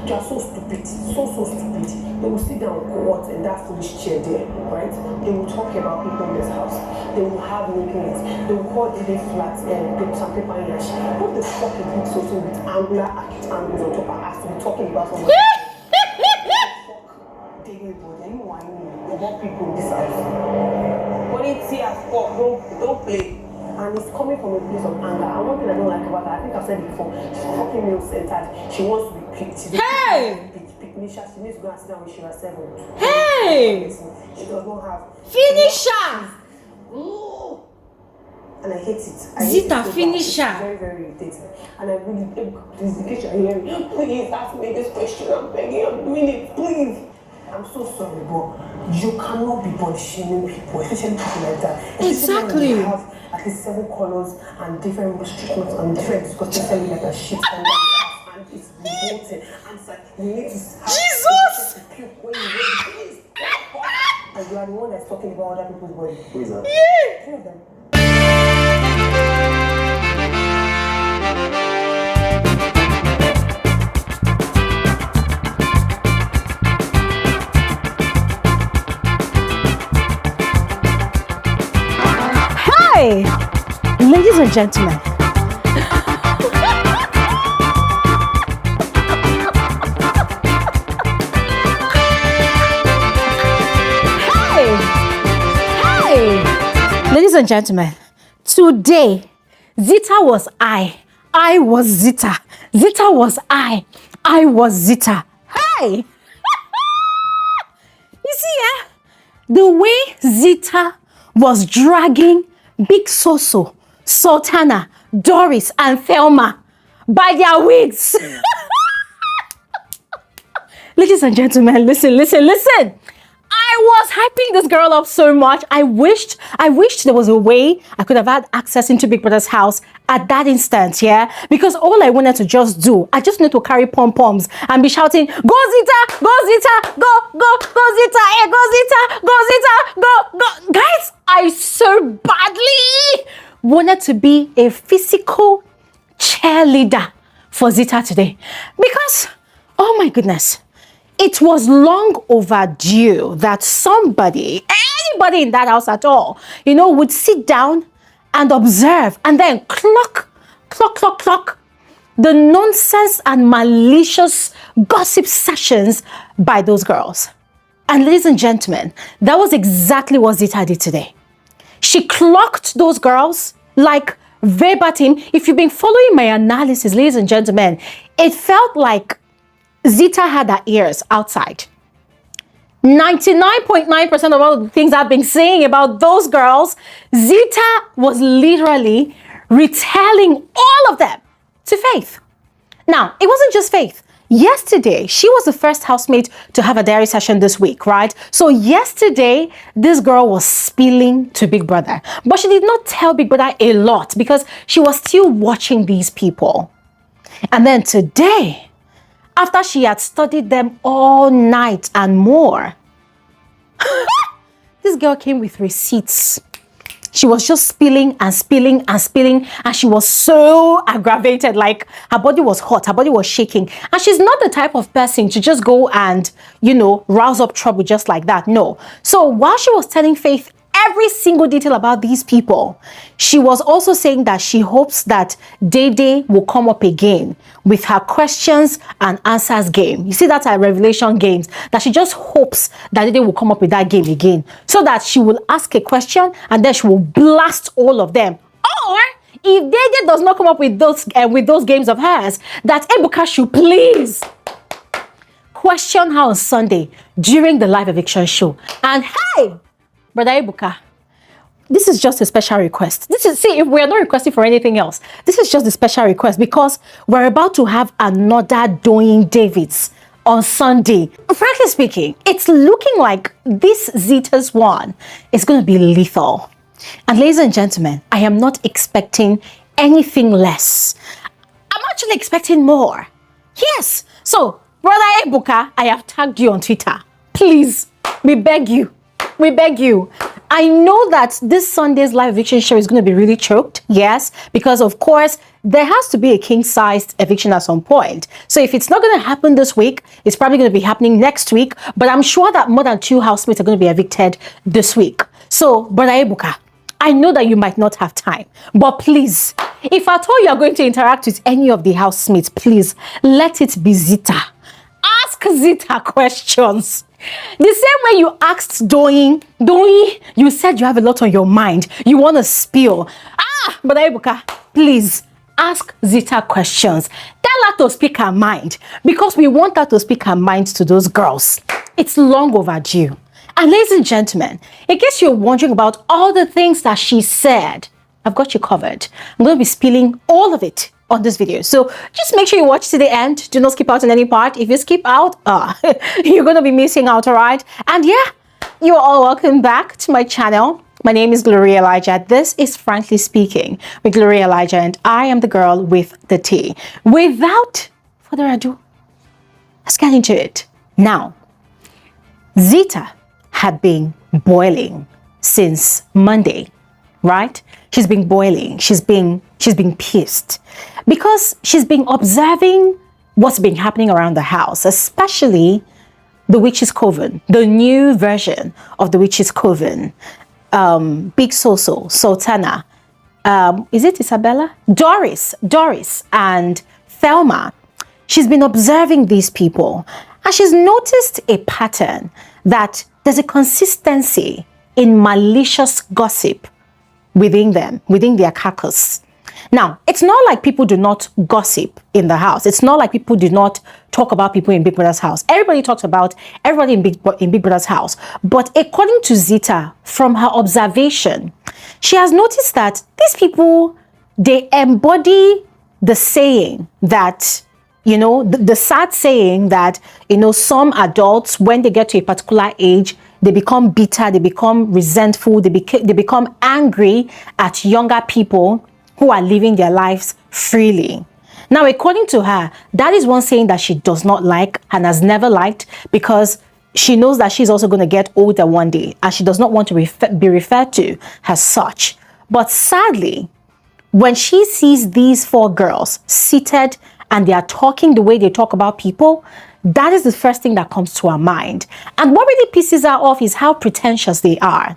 You are so stupid, so stupid. They will sit down what in that foolish chair there, right? They will talk about people in this house. They will have meetings. They will call Jide flat and put some paper in your shit. What the fuck is this Soso with angular acute angles on top of us to be talking about someone? What people in this house. When it's here, don't play. And it's coming from a place of anger. And one thing I don't like about her, I think I've said it before, she's fucking male-centered. She wants to be picked. She's Bbnaija. She needs to go and sit down when she was 7. Hey! She does not have. Finish her! And I hate it. Zita, finish her. Very, very irritating. And I really, please, in case you're hearing, please ask me this question. I'm begging, I'm doing it, please. I'm so sorry, but you cannot be body shaming people, especially people like that. Exactly. When you have at least 7 colors and different restrictions and different disgusting selling like a shit and it's revolting. And it's like you need to have Jesus! when you please. And you are the one that's talking about other people's body. Who is that? Yeah. 3 of them. Hey, ladies and gentlemen. Hey, ladies and gentlemen. Today, Zita was I was Zita. Zita was I was Zita. Hey, you see, the way Zita was dragging Big Soso, Sultana, Doris, and Thelma by their wigs. Ladies and gentlemen, listen. I was hyping this girl up so much. I wished there was a way I could have had access into Big Brother's house at that instant, yeah? Because all I wanted to just do, I just need to carry pom-poms and be shouting, go Zita, go Zita, go Zita, hey, go Zita, go Zita, go. Guys, I so badly wanted to be a physical cheerleader for Zita today. Because, oh my goodness, it was long overdue that anybody in that house at all, would sit down and observe and then clock the nonsense and malicious gossip sessions by those girls. And ladies and gentlemen, that was exactly what Zita did today. She clocked those girls like verbatim. If you've been following my analysis, ladies and gentlemen, it felt like Zita had her ears outside. 99.9% of all the things I've been saying about those girls, Zita was literally retelling all of them to Faith. Now, it wasn't just Faith. Yesterday, she was the first housemate to have a diary session this week, right? So yesterday, this girl was spilling to Big Brother. But she did not tell Big Brother a lot because she was still watching these people. And then today, after she had studied them all night and more, this girl came with receipts. She was just spilling, and she was so aggravated, like her body was hot, her body was shaking. And she's not the type of person to just go and, rouse up trouble just like that. No. So while she was telling Faith every single detail about these people, she was also saying that she hopes that Day will come up again with her questions and answers game. You see, that's her revelation games, that she just hopes that Day will come up with that game again, so that she will ask a question and then she will blast all of them. Or if Day does not come up with those games of hers, that Ebuka should please question her on Sunday during the live eviction show. And hey, Brother Ebuka, this is just a special request. If we are not requesting for anything else, this is just a special request because we're about to have another Doing Davids on Sunday. Frankly speaking, it's looking like this Zita's one is going to be lethal. And ladies and gentlemen, I am not expecting anything less. I'm actually expecting more. Yes. So, Brother Ebuka, I have tagged you on Twitter. Please, we beg you. I know that this Sunday's live eviction show is going to be really choked, yes, because of course, there has to be a king-sized eviction at some point. So if it's not going to happen this week, it's probably going to be happening next week. But I'm sure that more than 2 housemates are going to be evicted this week. So, Brother Ebuka, I know that you might not have time, but please, if at all you are going to interact with any of the housemates, please let it be Zita. Ask Zita questions. The same way you asked Doi, you said you have a lot on your mind. You want to spill. But Ebuka, please ask Zita questions. Tell her to speak her mind, because we want her to speak her mind to those girls. It's long overdue. And ladies and gentlemen, in case you're wondering about all the things that she said, I've got you covered. I'm going to be spilling all of it on this video. So just make sure you watch to the end. Do not skip out on any part. If you skip out, you're going to be missing out, all right? And yeah, you're all welcome back to my channel. My name is Gloria Elijah. This is Frankly Speaking with Gloria Elijah, and I am the girl with the tea. Without further ado, let's get into it. Now, Zita had been boiling since Monday, right? She's been boiling. She's been pissed because she's been observing what's been happening around the house, especially the witch's coven, the new version of the witch's coven. Big Soso, Sultana, is it Isabella? Doris, and Thelma. She's been observing these people, and she's noticed a pattern that there's a consistency in malicious gossip within them, within their carcass. Now, it's not like people do not gossip in the house. It's not like people do not talk about people in Big Brother's house. Everybody talks about everybody in Big Brother's house. But according to Zita, from her observation, she has noticed that these people, they embody the saying that, you know, the sad saying that, you know, some adults, when they get to a particular age, they become bitter, they become resentful, they become angry at younger people who are living their lives freely. Now, according to her, that is one saying that she does not like and has never liked, because she knows that she's also going to get older one day and she does not want to be referred to as such. But sadly, when she sees these 4 girls seated and they are talking the way they talk about people, that is the first thing that comes to her mind. And what really pisses her off is how pretentious they are.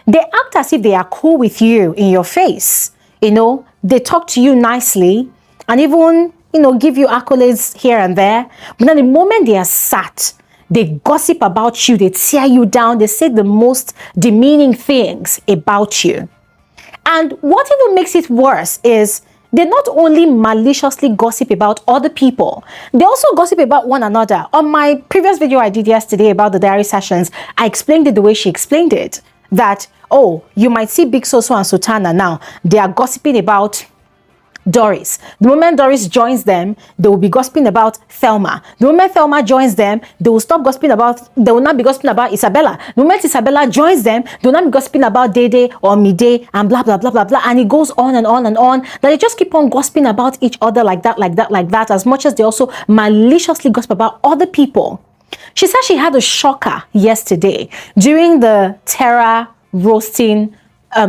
They act as if they are cool with you in your face. You know, they talk to you nicely and even, you know, give you accolades here and there. But then the moment they are sat, they gossip about you, they tear you down, they say the most demeaning things about you. And what even makes it worse is they not only maliciously gossip about other people, they also gossip about one another. On my previous video I did yesterday about the diary sessions, I explained it the way she explained it. That, oh, you might see Big Soso and Sultana now, they are gossiping about Doris. The moment Doris joins them, they will be gossiping about Thelma. The moment Thelma joins them, they will not be gossiping about Isabella. The moment Isabella joins them, they will not be gossiping about Dede or Mide and blah, blah, blah, blah, blah. And it goes on and on and on. That they just keep on gossiping about each other like that, as much as they also maliciously gossip about other people. She said she had a shocker yesterday during the Terra roasting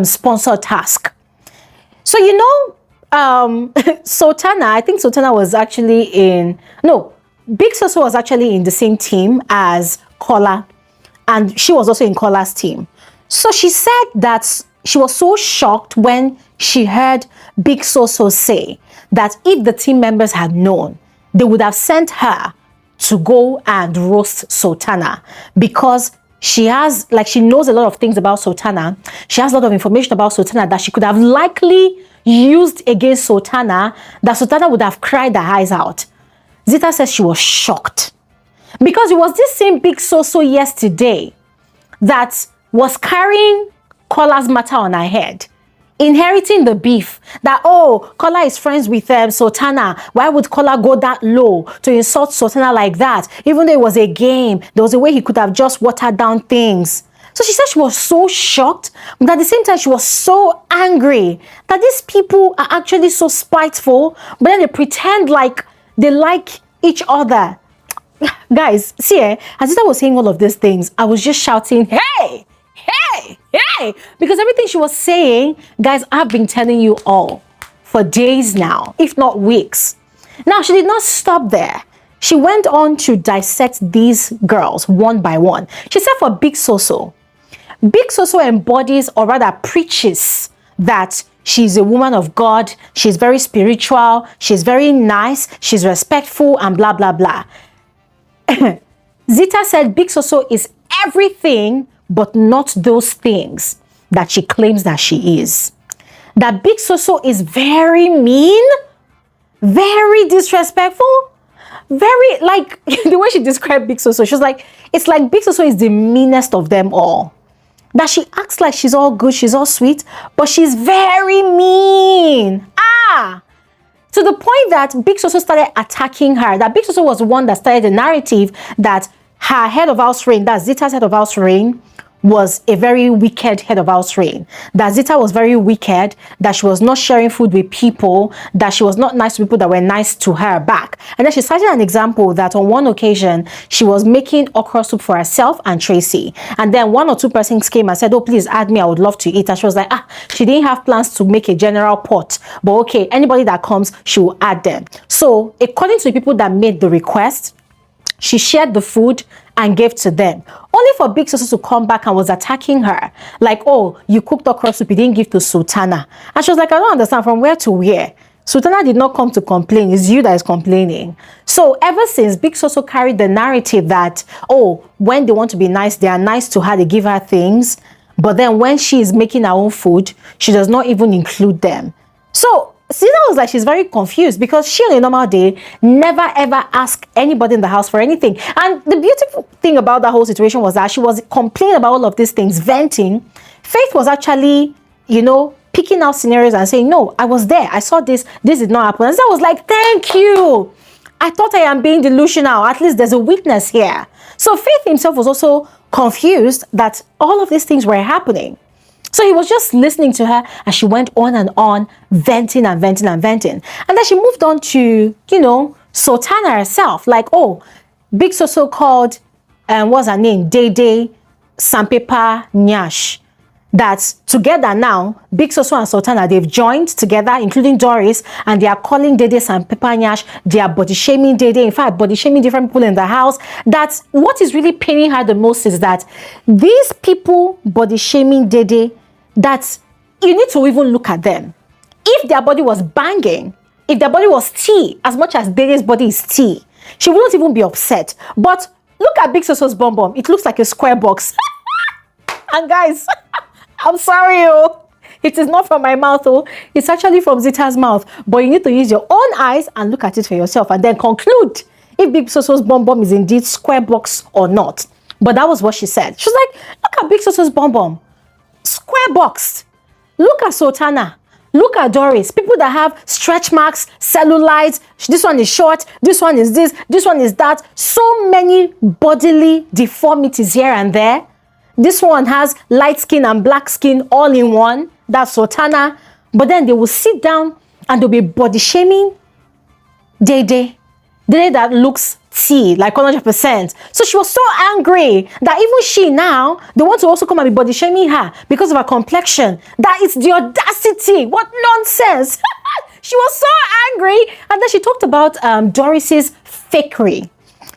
sponsor task. So, you know, Sultana, I think Sultana was actually Big Soso was actually in the same team as Kola, and she was also in Kola's team. So she said that she was so shocked when she heard Big Soso say that if the team members had known, they would have sent her to go and roast Sultana, because she knows a lot of things about Sultana. She has a lot of information about Sultana that she could have likely used against Sultana, that Sultana would have cried her eyes out. Zita says she was shocked, because it was this same Big Soso yesterday that was carrying Kola's matter on her head, inheriting the beef that, oh, Kola is friends with Sultana. Why would Kola go that low to insult Sultana like that? Even though it was a game, there was a way he could have just watered down things. So she said she was so shocked, but at the same time, she was so angry that these people are actually so spiteful, but then they pretend like they like each other. Guys, see, as I was saying all of these things, I was just shouting, hey, hey, hey, because everything she was saying, guys, I've been telling you all for days now, if not weeks. Now, she did not stop there. She went on to dissect these girls one by one. She said for Big Soso, Big Soso embodies, or rather preaches, that she's a woman of God, she's very spiritual, she's very nice, she's respectful, and blah, blah, blah. Zita said Big Soso is everything but not those things that she claims that she is. That Big Soso is very mean, very disrespectful, very, like, the way she described Big Soso, she was like, it's like Big Soso is the meanest of them all. That she acts like she's all good, she's all sweet, but she's very mean. To the point that Big Soso started attacking her. That Big Soso was the one that started the narrative that her head of house reign, that Zita's head of house reign, was a very wicked head of house reign. That Zita was very wicked, that she was not sharing food with people, that she was not nice to people that were nice to her back. And then she cited an example that on one occasion, she was making okra soup for herself and Tracy. And then 1 or 2 persons came and said, oh, please add me, I would love to eat. And she was like, she didn't have plans to make a general pot. But okay, anybody that comes, she will add them. So according to the people that made the request, she shared the food and gave to them. Only for Big Soso to come back and was attacking her. Like, oh, you cooked okra soup, you didn't give to Sultana. And she was like, I don't understand, from where to where? Sultana did not come to complain, it's you that is complaining. So ever since, Big Soso carried the narrative that, oh, when they want to be nice, they are nice to her, they give her things. But then when she is making her own food, she does not even include them. So Zita was like, she's very confused because she on a normal day never ever asked anybody in the house for anything. And the beautiful thing about that whole situation was that she was complaining about all of these things, venting. Faith was actually, you know, picking out scenarios and saying, no, I was there, I saw this did not happen. And Zita was like, thank you. I thought I am being delusional. At least there's a witness here. So Faith himself was also confused that all of these things were happening. So he was just listening to her as she went on and on, venting and venting and venting. And then she moved on to, you know, Sultana herself. Like, oh, Big Soso called, what's her name? Dede Sampepa Nyash. That together now, Big Soso and Sultana, they've joined together, including Doris, and they are calling Dede Sampepa Nyash. They are body shaming Dede. In fact, body shaming different people in the house. That's what is really paining her the most, is that these people body shaming Dede, that you need to even look at them. If their body was banging, if their body was tea, as much as Dede's body is tea, she wouldn't even be upset. But look at Big Soso's bum bum. It looks like a square box. And guys, I'm sorry, it is not from my mouth, it's actually from Zita's mouth. But you need to use your own eyes and look at it for yourself and then conclude if Big Soso's bum bum is indeed square box or not. But that was what she said. She was like, look at Big Soso's bum bum, square boxed. Look at Sultana. Look at Doris. People that have stretch marks, cellulites. This one is short. This one is this. This one is that. So many bodily deformities here and there. This one has light skin and black skin all in one. That's Sultana. But then they will sit down and they'll be body shaming Dede that looks tea, like 100%. So she was so angry that even she now, they want to also come and be body shaming her because of her complexion. That is the audacity. What nonsense. She was so angry. And then she talked about Doris's fakery.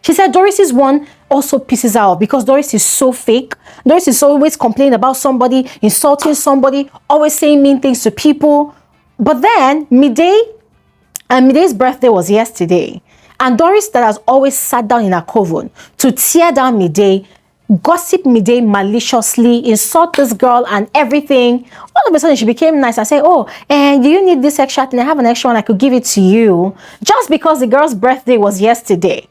She said Doris's one also pisses her off because Doris is so fake. Doris is always complaining about somebody, insulting somebody, always saying mean things to people. But then Mide's birthday was yesterday. And Doris, that has always sat down in her coven to tear down Mide, gossip Mide maliciously, insult this girl and everything. All of a sudden, she became nice and said, oh, and do you need this extra thing? I have an extra one, I could give it to you. Just because the girl's birthday was yesterday.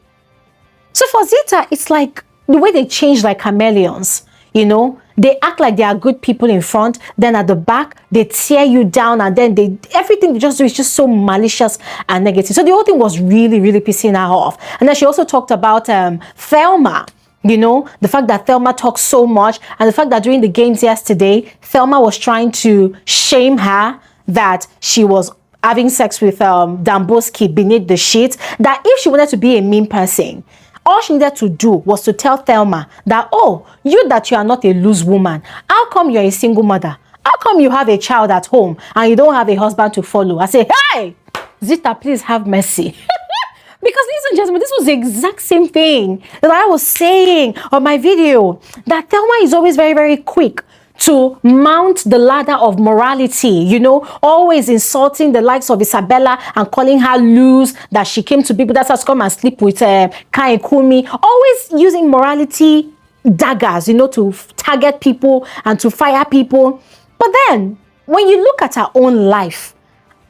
So for Zita, it's like the way they change like chameleons, you know. They act like they are good people in front, then at the back, they tear you down, and then everything they just do is just so malicious and negative. So the whole thing was really, really pissing her off. And then she also talked about Thelma, you know, the fact that Thelma talks so much, and the fact that during the games yesterday, Thelma was trying to shame her that she was having sex with Damboski beneath the sheets, that if she wanted to be a mean person, all she needed to do was to tell Thelma that, oh, you are not a loose woman. How come you're a single mother? How come you have a child at home and you don't have a husband to follow? I say, hey, Zita, please have mercy. Because, ladies and gentlemen, this was the exact same thing that I was saying on my video, that Thelma is always very, very quick to mount the ladder of morality, you know, always insulting the likes of Isabella and calling her loose, that she came to people, that's how to come and sleep with Kai Kumi, always using morality daggers, you know, to target people and to fire people. But then, when you look at her own life,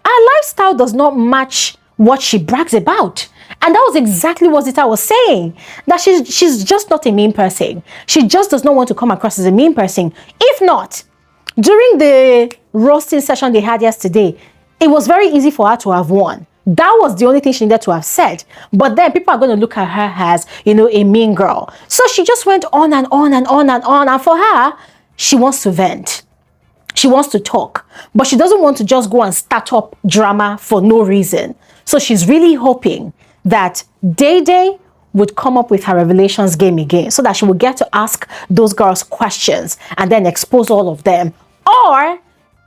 her lifestyle does not match what she brags about. And that was exactly what Zita was saying, that she's just not a mean person. She just does not want to come across as a mean person. If not, during the roasting session they had yesterday, it was very easy for her to have won. That was the only thing she needed to have said. But then people are going to look at her as, you know, a mean girl. So she just went on and on and on and on. And for her, she wants to vent. She wants to talk. But she doesn't want to just go and start up drama for no reason. So she's really hoping that Day Day would come up with her revelations game again, so that she would get to ask those girls questions and then expose all of them. Or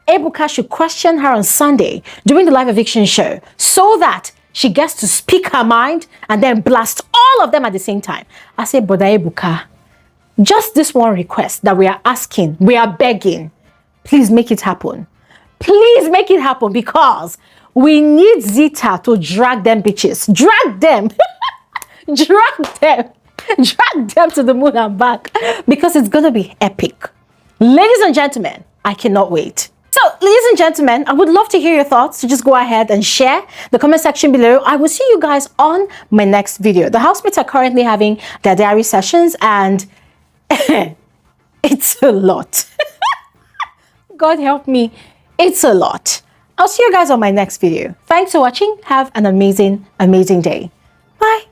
Ebuka should question her on Sunday during the live eviction show, so that she gets to speak her mind and then blast all of them at the same time. I say, Brother Ebuka, just this one request that we are asking, we are begging, please make it happen. Please make it happen, because we need Zita to drag them bitches. Drag them. Drag them. Drag them to the moon and back, because it's going to be epic. Ladies and gentlemen, I cannot wait. So, ladies and gentlemen, I would love to hear your thoughts. So just go ahead and share the comment section below. I will see you guys on my next video. The housemates are currently having their diary sessions, and it's a lot. God help me. It's a lot. I'll see you guys on my next video. Thanks for watching. Have an amazing, amazing day. Bye.